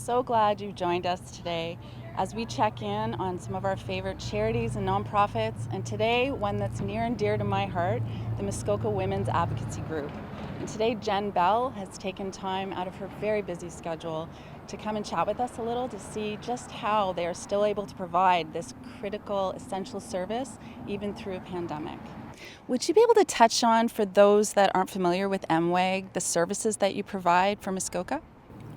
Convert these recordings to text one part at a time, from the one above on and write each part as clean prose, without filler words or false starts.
so glad you joined us today as we check in on some of our favorite charities and nonprofits, and today one that's near and dear to my heart, the Muskoka Women's Advocacy Group. And today Jen Bell has taken time out of her very busy schedule to come and chat with us a little to see just how they are still able to provide this critical, essential service even through a pandemic. Would you be able to touch on, for those that aren't familiar with MWAG, the services that you provide for Muskoka?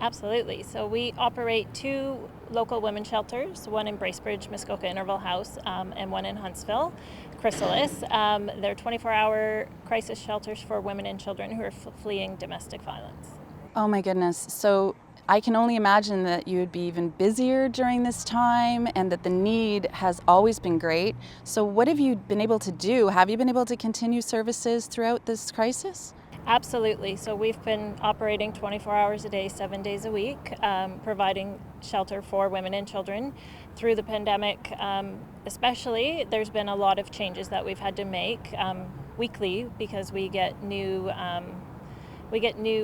Absolutely. So we operate two local women's shelters, one in Bracebridge, Muskoka Interval House, and one in Huntsville, Chrysalis. They're 24-hour crisis shelters for women and children who are fleeing domestic violence. Oh my goodness. So I can only imagine that you would be even busier during this time and that the need has always been great. So what have you been able to do? Have you been able to continue services throughout this crisis? Absolutely. So we've been operating 24 hours a day, 7 days a week, providing shelter for women and children. Through the pandemic, especially, there's been a lot of changes that we've had to make weekly because we get new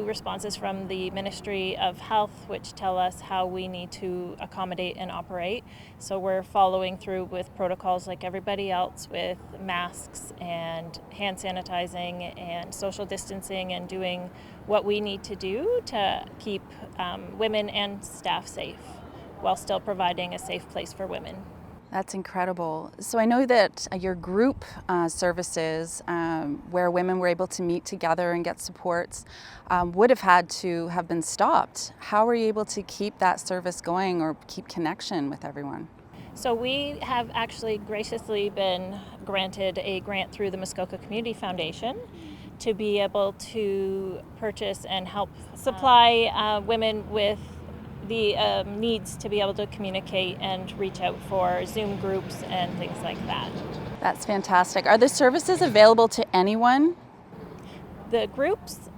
responses from the Ministry of Health, which tell us how we need to accommodate and operate. So we're following through with protocols like everybody else, with masks and hand sanitizing and social distancing, and doing what we need to do to keep women and staff safe while still providing a safe place for women. That's incredible. So I know that your group services, where women were able to meet together and get supports, would have had to have been stopped. How were you able to keep that service going or keep connection with everyone? So we have actually graciously been granted a grant through the Muskoka Community Foundation to be able to purchase and help supply women with the needs to be able to communicate and reach out for Zoom groups and things like that. That's fantastic. Are the services available to anyone? The groups,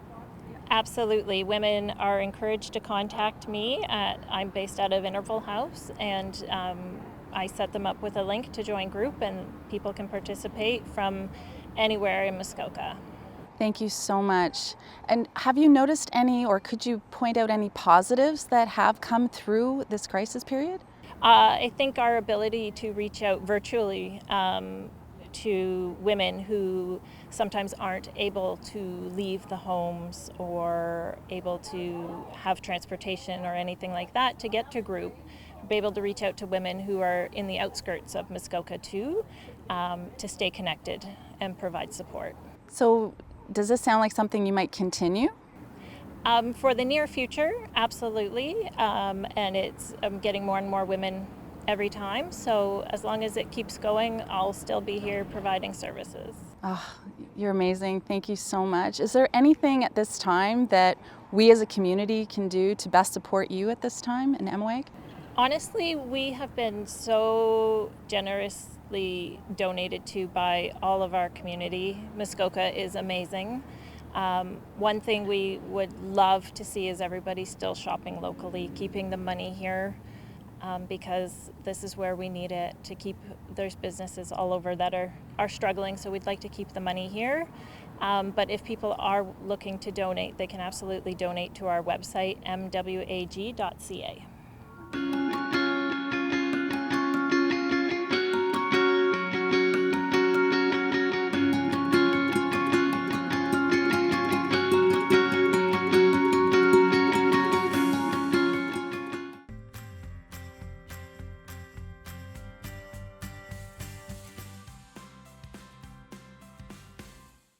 absolutely. Women are encouraged to contact me. I'm based out of Interval House, and I set them up with a link to join group, and people can participate from anywhere in Muskoka. Thank you so much. And have you noticed any, or could you point out any positives that have come through this crisis period? I think our ability to reach out virtually to women who sometimes aren't able to leave the homes or able to have transportation or anything like that to get to group, be able to reach out to women who are in the outskirts of Muskoka too, to stay connected and provide support. So does this sound like something you might continue? For the near future, absolutely. And it's getting more and more women every time. So as long as it keeps going, I'll still be here providing services. Oh, you're amazing. Thank you so much. Is there anything at this time that we as a community can do to best support you at this time in MWAG? Honestly, we have been so generously donated to by all of our community. Muskoka is amazing. One thing we would love to see is everybody still shopping locally, keeping the money here, because this is where we need it to keep. There's businesses all over that are struggling, so we'd like to keep the money here. But if people are looking to donate, they can absolutely donate to our website, mwag.ca.